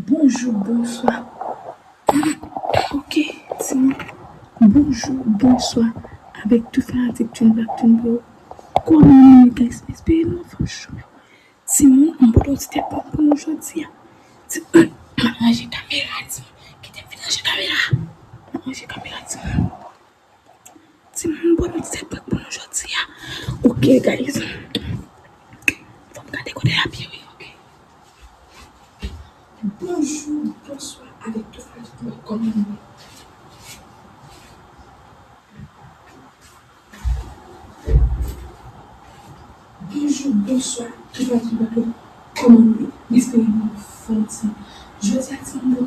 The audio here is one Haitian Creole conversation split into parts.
Bonjour, bonsoir. Ok, Simon. Bonjour, bonsoir. Avec tout fanatique, tu ne vas pas. Comment on est espéré, non, franchement. Simon, on peut aussi pas pour nous aujourd'hui. Simon, j'ai caméra, Simon. Qui t'a fait la caméra? J'ai caméra, Simon. Simon, on peut aussi pas pour nous aujourd'hui. Ok, guys. Faut me garder côté la pierre, ok. Bonjour, bonsoir. Avec tout fanatique, comment on est. Bonjour, bonsoir, tout va bien, comment vous m'espérez fancy. Je dis à tout le monde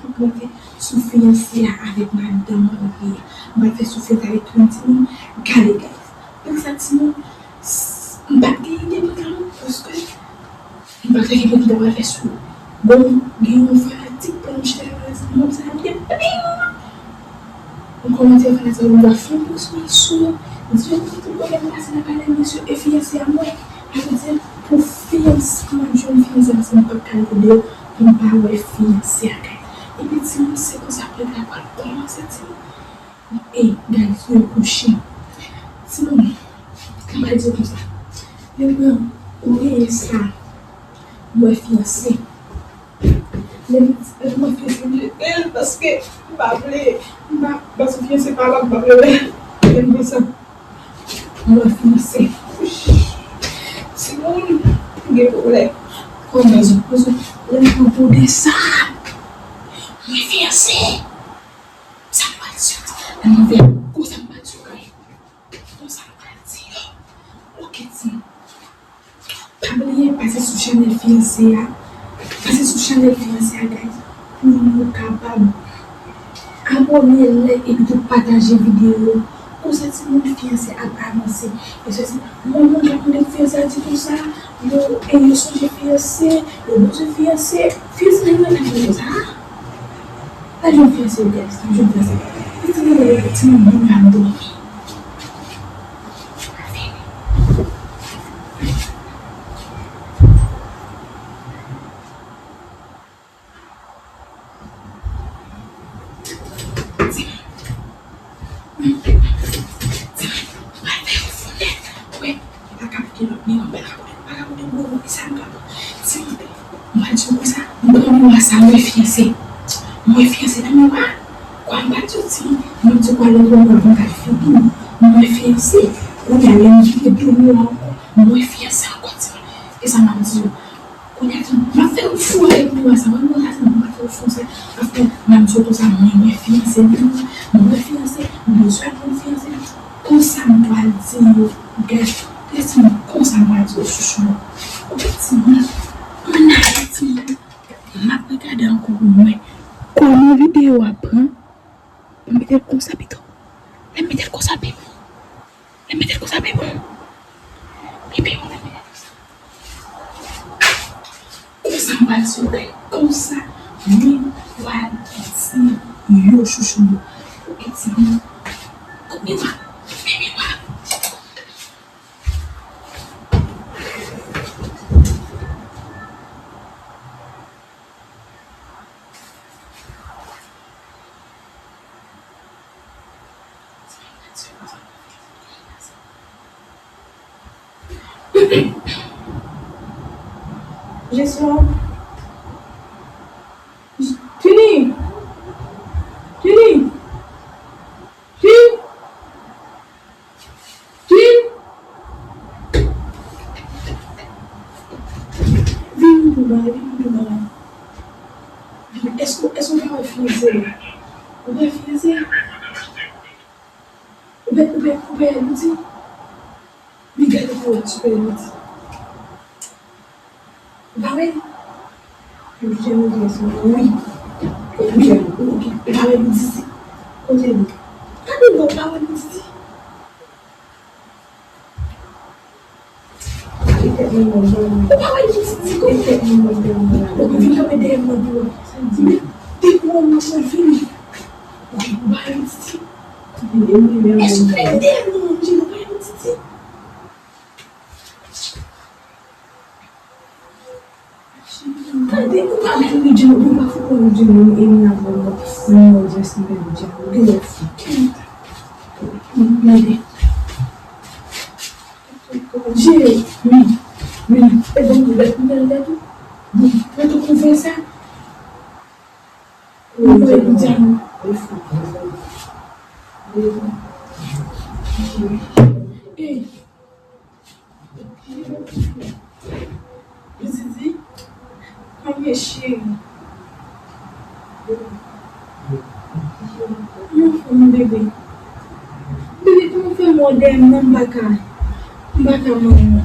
pour planter sous fiancé avec madame Marie. Je vais souffrir avec un petit monde, galé, guys. Donc, ça, Timon, je ne vais pas gagner des programmes parce que je ne vais pas gagner des programmes faire sous. Bon, je vais faire un petit peu de choses, je vais faire bien. On commence à faire ça, on va faire un sous. Dieu dit que vous avez passé la parole, monsieur, et fiancé à moi. Je veux dire, pour fiancé, moi, je suis fiancé, c'est un peu calme, pour ne pas avoir fiancé à quelqu'un. Et puis, Timon, c'est comme ça que la parole commence à dire. Et, guys, le coucher. Timon, on va dire comme ça. Le blanc, oui, ça, moi, fiancé. Moi, fiancé, parce que, parce que fiancé, pas là, pas là, j'aime ça. Moi, fiancé. C'est bon, il est problème. Comme les autres, on peut dire ça. Moi, fiancé. Ça va être sûr. On va faire quoi ça va être sûr. Comment ça va dire. Ok, tiens. Pas oublier passer sur Chanel fiancé. Passer sur Chanel fiancé, guys. Pour nous capables. Abonnez-les et puis partager la vidéo. Pour ça, si mon fiancé a avancé, et je dis, mon fiancé a dit tout ça, et je suis fiancé, je suis fiancé, fiancé, je ça. Là, je suis fiancé, je suis fiancé. Et tu me dis, tu me dis, moi fiancé dans moi quoi pas tout moi tu parles de moi dans ta fille moi fiancé on y a une vie de moi fiancé encore et ça m'a dit on y a m'a fait fou avec moi ça m'a fait fou ça après m'a dit tout ça moi fiancé moi suis fiancé comme ça m'a dit gars qu'est-ce que comme ça m'a dit chouchou m'a regardé encore moi comment vidéo après on met le concept on met le concept on met le concept et puis on met ça va se comme ça oui voilà c'est yo chouchou ok c'est bon combien je suis Tini Est-ce qu'on va financer? On va financer? On va nous dire. Mais gardez pour tu peux nous dire. Bah oui. Je vais nous dire ça. Oui. Oui, ok. Bah oui, nous dire. Continue. Ah non, bah oui, nous dire. Oui, et donc vous êtes tout. Vous pouvez te confesser. Vous pouvez nous dire. Et je dis, comme les chiens. Mon bébé. Bébé, comment fait moderne, non, baka, maman.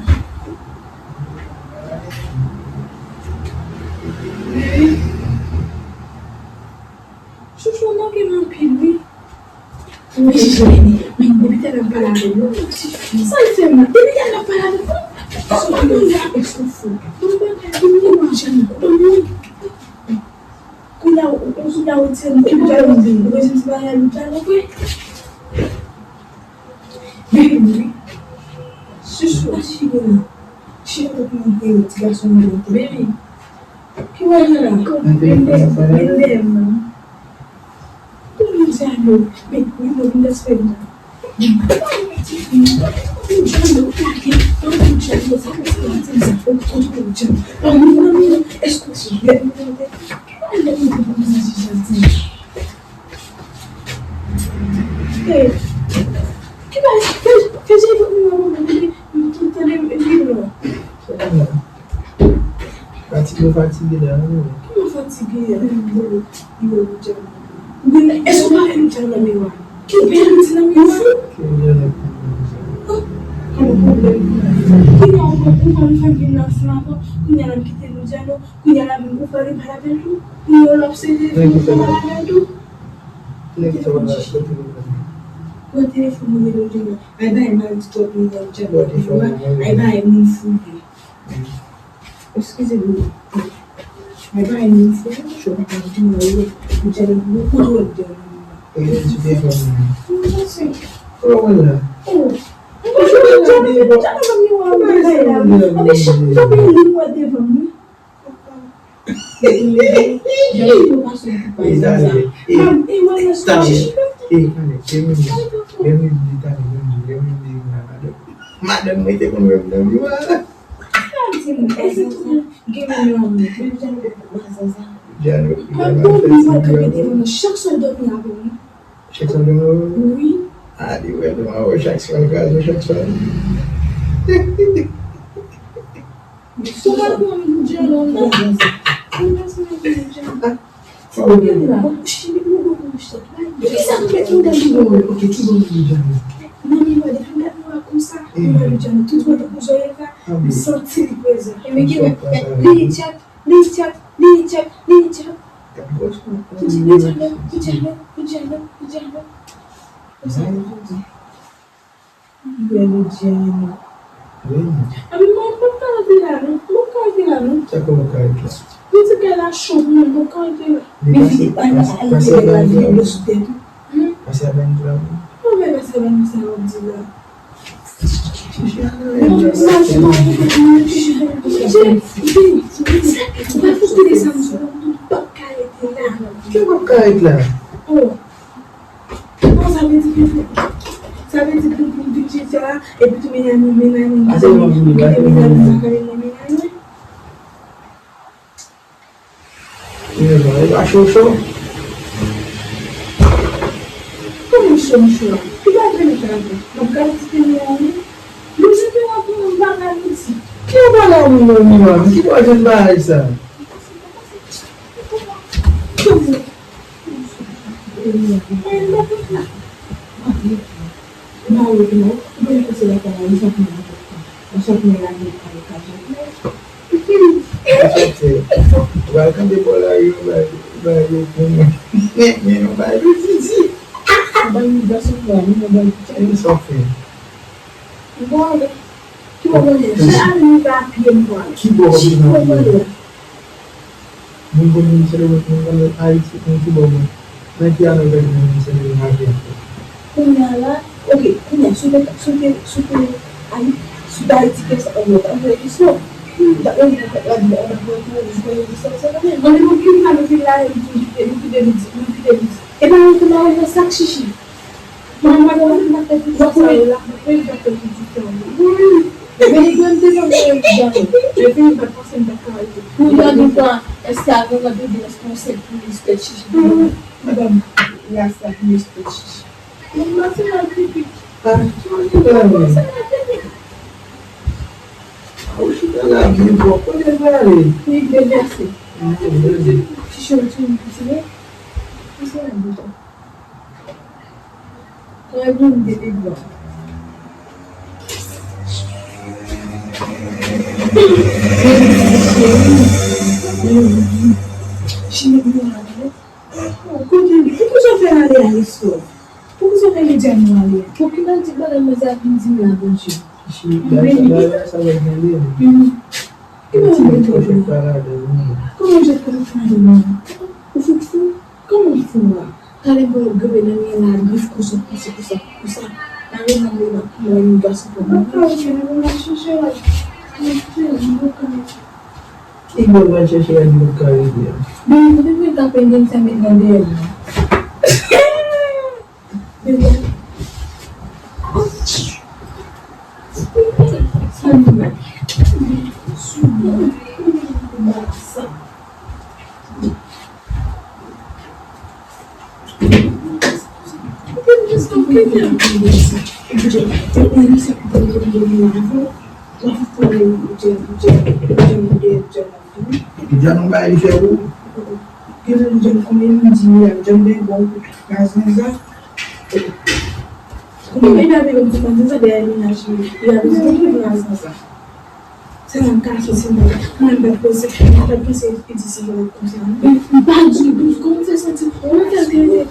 Chouchou, non, qui m'a pile, oui, je l'ai dit, mais depuis qu'elle n'a pas la même, ça il fait mal. Depuis qu'elle n'a pas la même, elle se fout. Fatigué là. Comment fatigué? Est-ce qu'on va faire la mémoire? Qui perd la mémoire? Qui a encore une femme qui n'a pas qui a quitté le dialogue, qui a la même pour faire la peine, qui a l'obsédé pour faire la peine. Le téléphone est le dialogue. Aïe, bah, il m'a dit toi, il m'a dit toi, aïe, bah, il m'a fou. Excusez-moi. Mais pas une fois, je vais pas dire que vous avez beaucoup de temps. Et tu viens comme Merci. oh voilà. Oh, je vais vous chaque soir dormir avec nous. Chaque soir Oui. Ah, dis ouais, demain, chaque soir, chaque soir. Souvent, nous disons, Dice que la chaude, no cae. Me fiquei para a vida do sustento. Você é bem claro. Não vai ser bem saúde lá. Vai fazer essa música do bacalhau lá. Que bacalhau lá? Oh. Não sabe de que diz lá, e tu me dá Eu acho show. Como show? Que vai ver no canto? No canto tem um. Não sei que eu vou falar nisso. Que eu vou lá não, que pode mais, sabe? Vai kan depola yo ba yo pun não vai dizer Vai me dar só para mim, vai ele sofre embora. Que olha, já não dá piano para. que bom não vou me ser não ai que bom mas que ano vai me ser não vai Kunyala, okay, kunya super aí sudah etiket Allah tak isso. Tak boleh dapat lagi orang buat supaya bisa sana. Kalau mungkin kalau kita itu dia emang kenal dengan saksi. Mama nak kata saya lah, saya dapat itu. Jadi ganti sama jangan. Jadi berpasan dekat itu. Kuya juga estava na vida responsabilidade. Madam, ya está responsabilidade. Mas não acredito. Oxe, ela abriu um pouco, olha, velho. Que beleza. Tişörtün içine. Nasıl oldu? Kalbim dedi bu. Şimdi bu arada. Por que eu já falei isso? Por que eu falei de anual? Porque não te dá mais a benzina hoje. Essa vai entender? Como eu já estou falando, o fluxo, como ele fuma? Kali boleh gabung dengan lagi kusuk. Kali mana mau gas pun. Kalau jangan masuk saya, Ibu baca saya di muka dia. Dia minta pending sampai dengan dia. Dia. Sama. Masa. Jangan balik saya. Kita jangan komentar, jangan bong, nasinya. Kalau ini ada yang kita dia ini nasi, dia bisa nasinya. Saya kasih sini, mana berproses itu sih kalau konsen. Bagi como você sente? Como que ele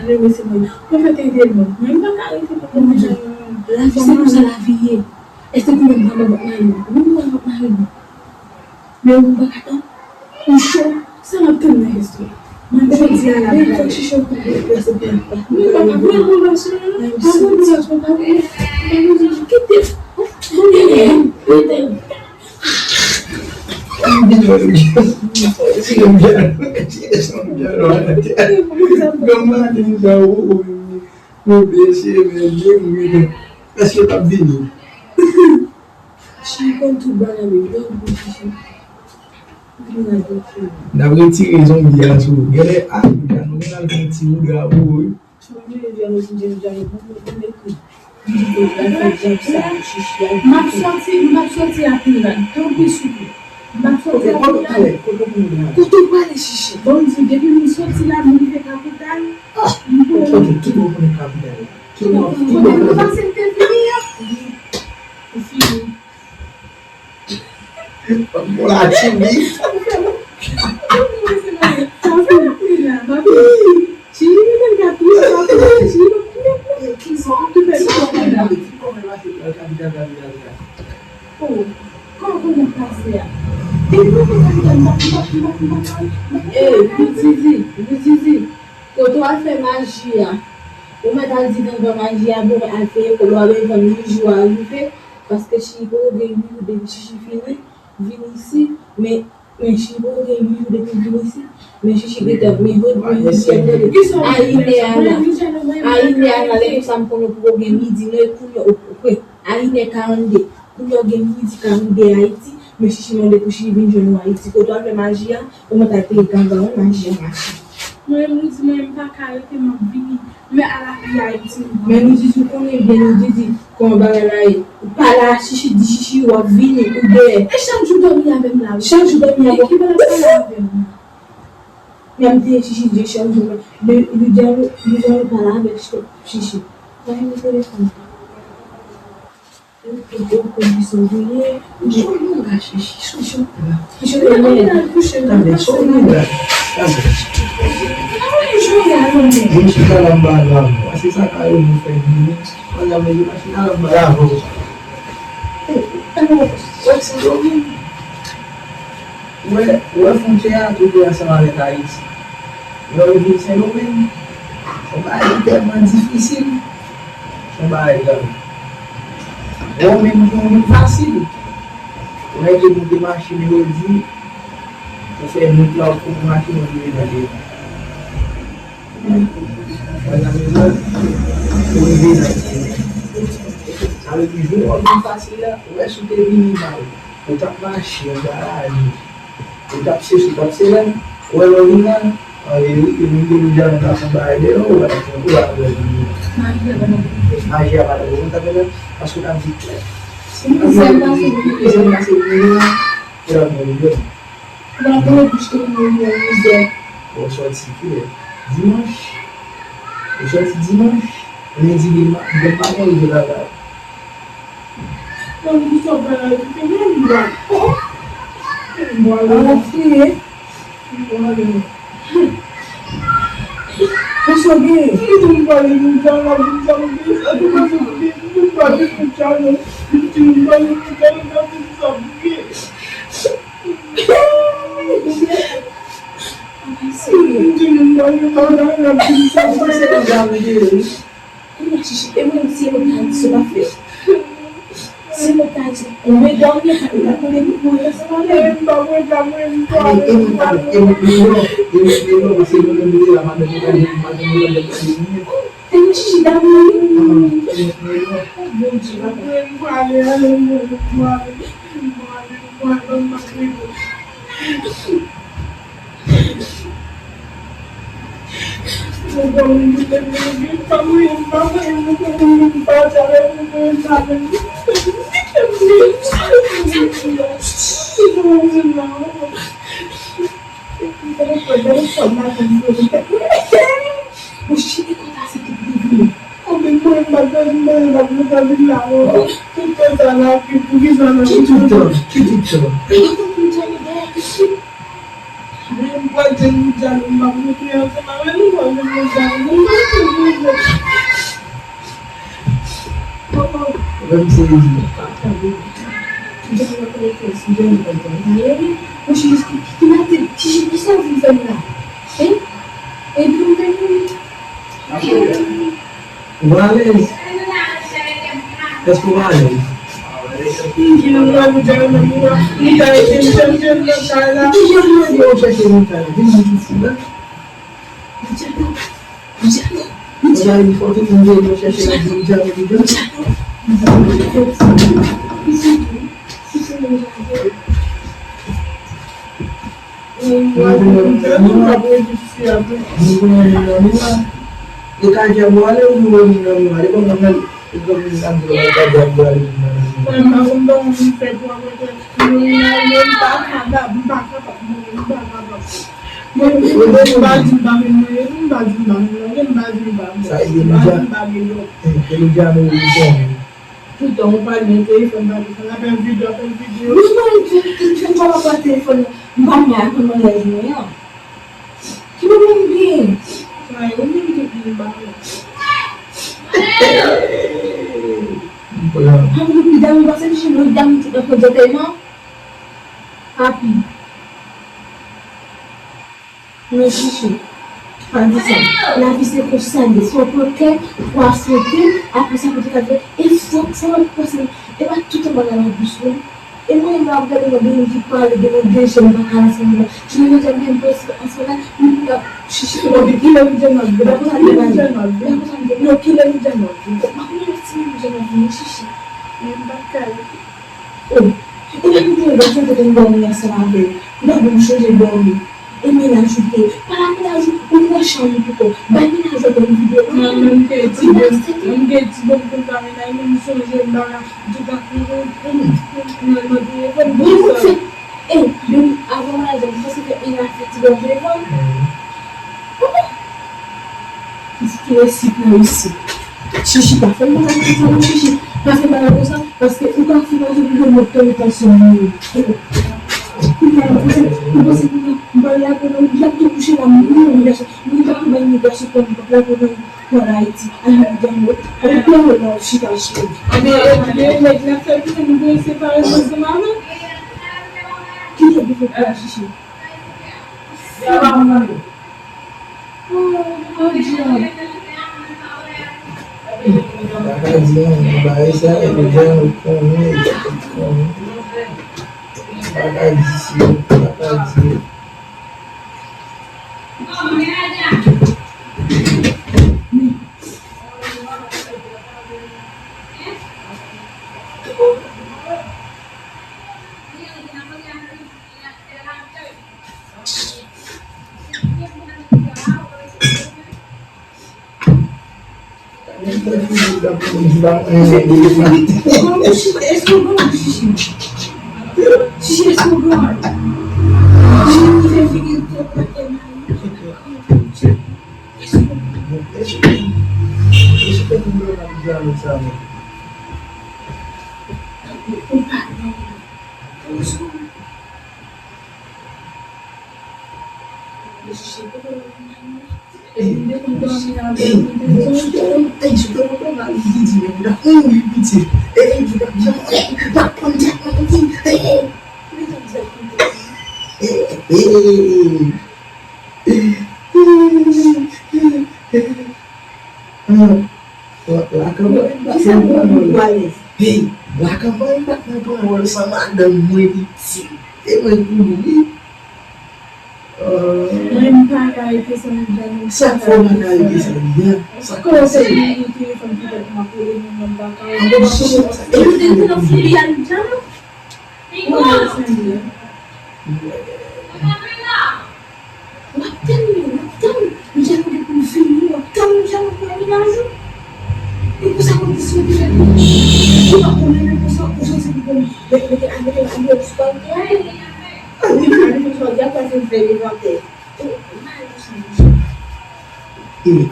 remesse muito? Como é que ele deu? Mas não vai aí tipo como já. Lá você não sabe viver. Este como não vai mais. Não vai mais. Meu bacana. O show, sabe que não é isso. Mas eu dizia lá, eu acho show com esse tempo. Não vai mais. Não vai ser. Não vai mais. Que Deus. Gambar ni jauh ni biasa ni asyik tak bini. Chacun tout bas là le dos Dah berhenti rezon dia tu. Gele kan mengenal berhenti udah boy. Ma sorti a pila, então isso. Ma sorti a pila. Quanto vale xixi? Vamos ver, deve me sortir lá no nível capital. Tudo bom com capital. Tudo bom. Não vai ser interferir. O filho. Mola time. Zizi, quand on a fait magie, on m'a dit dans la magie, on a fait pour aller dans le jour arrivé, parce que si vous avez vu chichi fini, vini ici, mais si vous avez vu depuis vini ici, mais chichi était mais vous aïe ça me connaît pour gagner midi, aïe 42, pour gagner midi 42 Haïti. Mais si je me dépêche, je vais venir à Haïti. Quand on fait magie, on m'a tapé quand on magie. Moi, je dis, moi, je ne pas arrêter ma vie. Mais à la vie, Haïti. Mais nous disons qu'on est bien, nous disons qu'on va aller pas là, chichi, di chichi, ou à venir, ou bien. Et chaque jour, dormir avec la Chaque jour, dormir avec qui va la parler avec moi? même des chichi, des chaque jour. Le diable, nous allons parler avec chichi. Vous avez mon téléphone. Je vais vous sauver. Je não gasto xixi. Je vais aller coucher. Também sou linda. Gente calambado, você sacou no ferrinho. Olha, mas eu acho calambado. Ué, funciona tudo essa maleta isso. Eu vi você não vem. Trabalho que é mais difícil. Trabalho, homem não é fácil. O resto não tem machine hoje. Você é muito alto com machine hoje ali. Mas a mesma coisa aqui. Sabe que jogo não fácil, o resto teve mal. Eu tava baixinho, garagem. Eu tava precisando, ou ela vinha, aí eu já não tava barbeiro, ou ela tinha voado ali. Magia para o mundo, tá vendo? Acho que eu tava bicicleta. Você nasceu por amor, Agora eu busquei no museu. ou só de seguir. Dimanche. Eu só te dimanche. Eu nem digo de pagar o jogador. Não, não sou para ela, porque não me dá. Olha aqui. Eu sou gay. Não pode mudar, não pode mudar, não pode mudar, não pode Eu não sei o que vai fazer. Se eu tá o melhor que eu vou fazer essa maneira. Você não lembra da madrugada da Tem um xixi da mãe. O Chico acontece aqui comigo. Que tudo? Não pode mudar, não pode criança, não pode mudar, não pode mudar. Vamos ser O Chico que vai ter xixi de salve lá. Hein? Ele não tem. Vales. Es que vales. Não vai mudar, não vai mudar, Eu já cheguei em casa. Já me falta um dia, eu já cheguei já me deu. Eu caí agora, eu não vou me lembrar, eu não vou Então, o pai me telefone, vai vídeo. Não fala para o telefone, não vai me ar com uma lesma, ó. Que não ninguém. Aí eu nem tenho que ir embora. Me dá bastante xingu, me dá muito coisa até, irmão. Rápido. Meu xixi. Faz assim. La vie com sangue. Só porque o açúcar, a pessoa pode fazer. E só uma coisa. Eu acho que tudo vai na busca. Eu não lembrava da minha bem de qual de uma deixa na cara assim. Se não já me imposto a falar, não xixi. Eu vi que não já não. Eu vou fazer mais. Não que não já não. Mas já não xixi. É bacana. Eu não tenho bastante de dormir essa vez. Não vou chegar de dormir. et ménage, pas la ménage, ou la chambre plutôt, pas ménage dans une vidéo. Même que tu bon pour caminar, même si je dans la du Et donc, avant la zone, parce qu'il a fait le téléphone. Qu'est-ce qui est si là ici? Chichi, pas fait mal à ça, chichi. Pas fait mal à ça, parce que vous quand vous avez le moteur de tension. Vous là pour nous, bien tout coucher la nuit, nous pas bien nous gâcher comme là pour nous pour Haïti. Alors dans le avec le chichi. mais la seule qui nous doit séparer de maman. Qui est de faire chichi? Oh Dieu. Bagadian, Baeza, Elogiano, Bagadici, Bagadi. Est-ce la campagne tak nampak sama ada muiti. Même pas qu'à été ça nous donne. Ça faut pas aller ça bien. Ça Comment c'est le téléphone qui va m'appeler même pas quand. Et vous êtes dans le fil, il y a une jambe.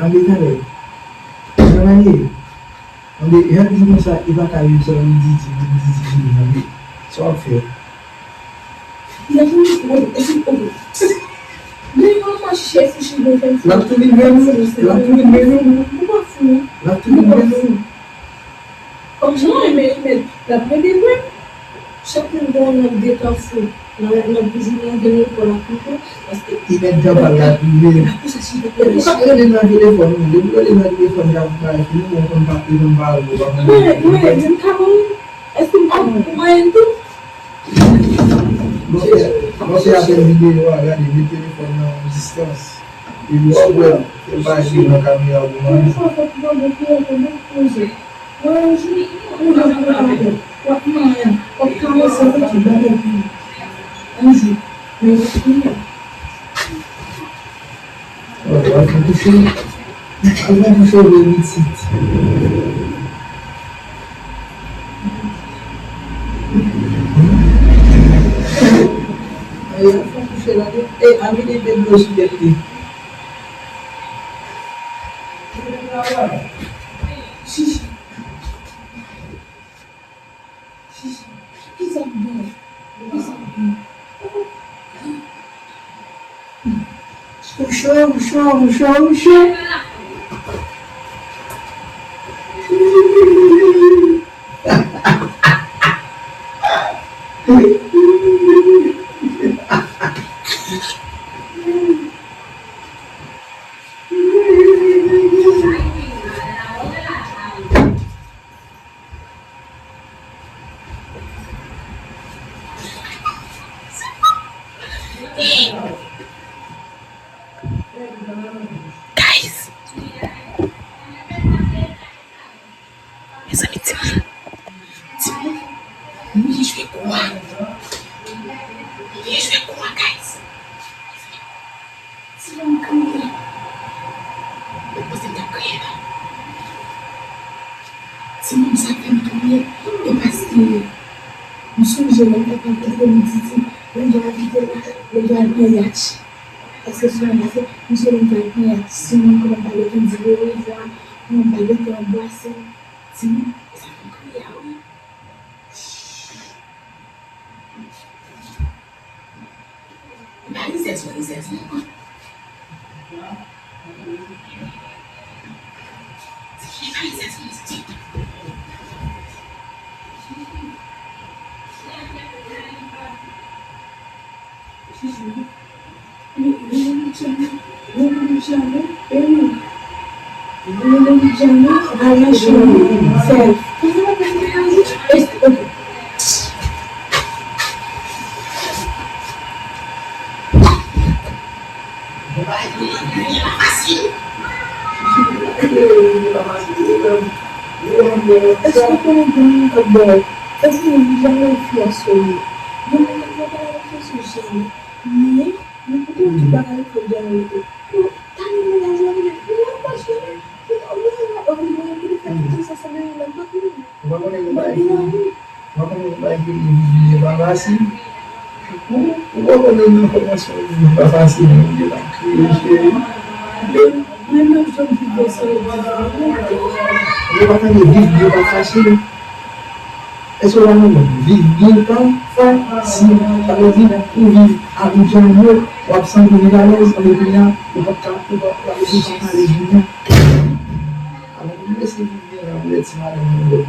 Ambil jangan ni. Ambil yang di masa iba kayu seorang di ambil soal fair. Waktu ni menu. La première Chacun donne notre détention. Notre besoin de pour la culture. Parce que il est déjà par la privée. ça c'est Pourquoi tu es dans le téléphone? Depuis que tu es dans le téléphone, tu as fait un contact de l'embargo. est-ce que moi et tout? Quand tu as fait une vidéo, regarde le téléphone en distance. Il doit voir, il va agir dans la caméra. On va toucher le limite. Il faut toucher la tête et amener des bébés sur les pieds. Puxa. Guys, mes amis, dis-moi, je fais quoi, guys? Si moun sa fèm touye, e paske moun sonje lè mè pa pète moun titi, moun do avite la, moun do al koyach. Paske sou an ase, moun se moun do al koyach, si moun kon pale kon di le revoa, moun pale kon boase, si moun sa fèm koyach wè. Parizès moun. Est-ce que vous vivez pas facile? Ça veut dire que vous vivez à Abidjan, ou à San Sénégalais, en Libyen, ou pas à Libyen. Alors, vous laissez vivre là, vous êtes mal, vous êtes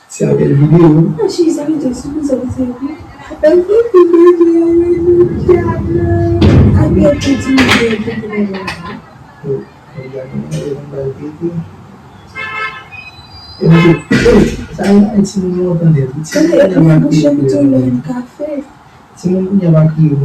c'est avec la vidéo. Ça a été mon entendez. C'est mon n'y a pas crié.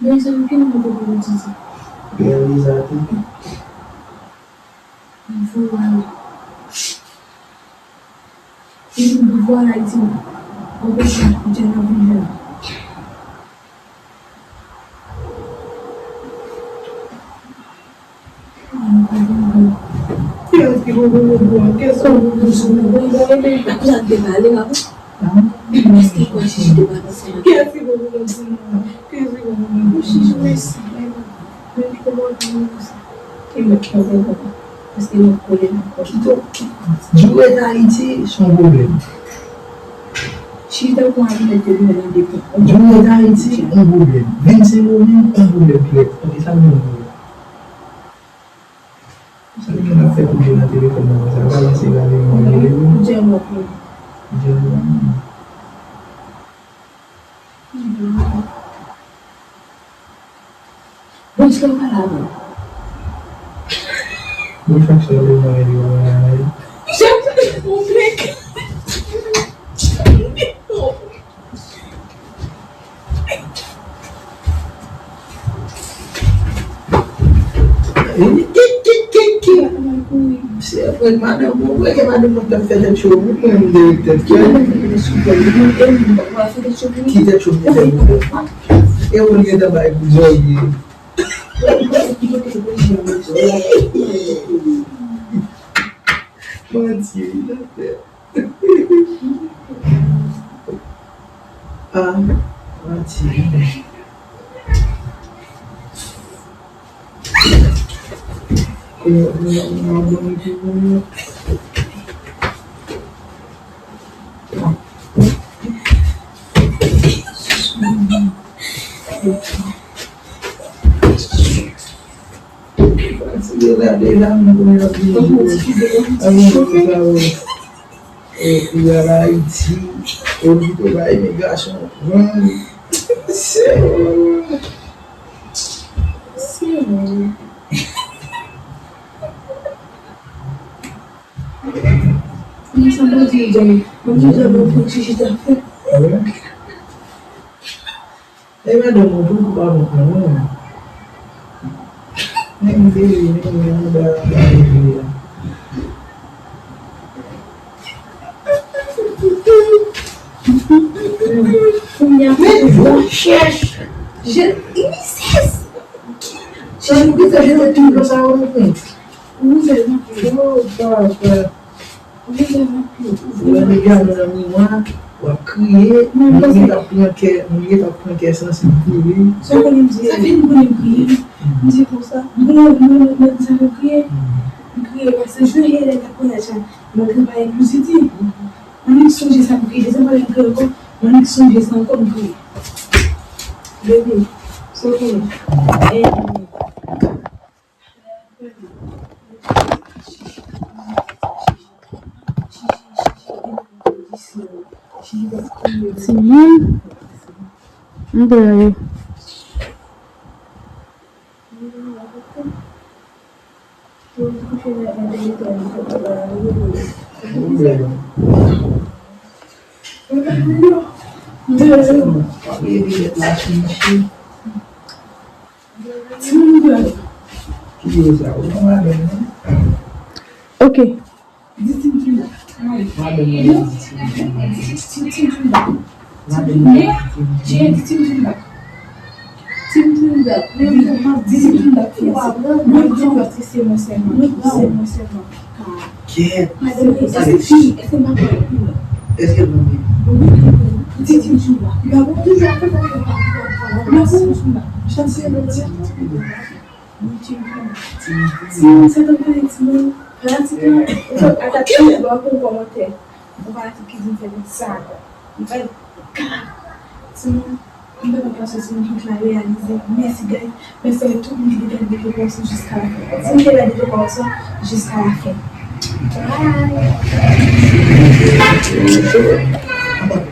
Mais ça me fait un peu de dire. Réalisateur. Il faut il faut voir la vie. On peut faire de la vie. Qu'est-ce que vous voulez voir? Qu'est-ce que vous voulez voir? Vous avez dévalé là. Est-ce qu'il faut chicher de ma Qu'est-ce que vous voulez dire? Qu'est-ce que vous voulez dire? chicher merci. Mais comment dire ça? Qui me trouve parce que nous connaissons. Jouer d'Haïti, son problème. Si tu as pour aller de lui dans des points. Jouer d'Haïti, un problème. 25 millions, un problème. Et ça me ça me fait bouger la téléphone. Ça va lancer la téléphone. J'aime bon, c'est pas là. Moi, je crois que c'est le mariage. J'aime mon mec. C'est après madame, vous voyez madame m'a fait des choses, vous pouvez me dire peut-être qui t'a chose et on est d'abord vous voyez. Ah, Ini sampai di jam, mungkin jam berapa sih dah? madame, vous parlez. Nem dele, nem da igreja. Je iniciais. Já não fica gente que essa hora não tem. Vou ligar na minha vou crier, ninguém tá falando que é sensible. Só para me dizer, vem por aqui, me dizer como está, não sabe o que é, vai ser joelho, tá com essa, não vai inclusive, não é só sabe o que é, não é que eu, não é só não como que, bebê, só que c'est bon. André. Ok. Não dá pra você não réaliser. Merci, gars. Merci à tout le monde qui a été jusqu'à la fin. Si vous avez des décorations jusqu'à la fin. Bye.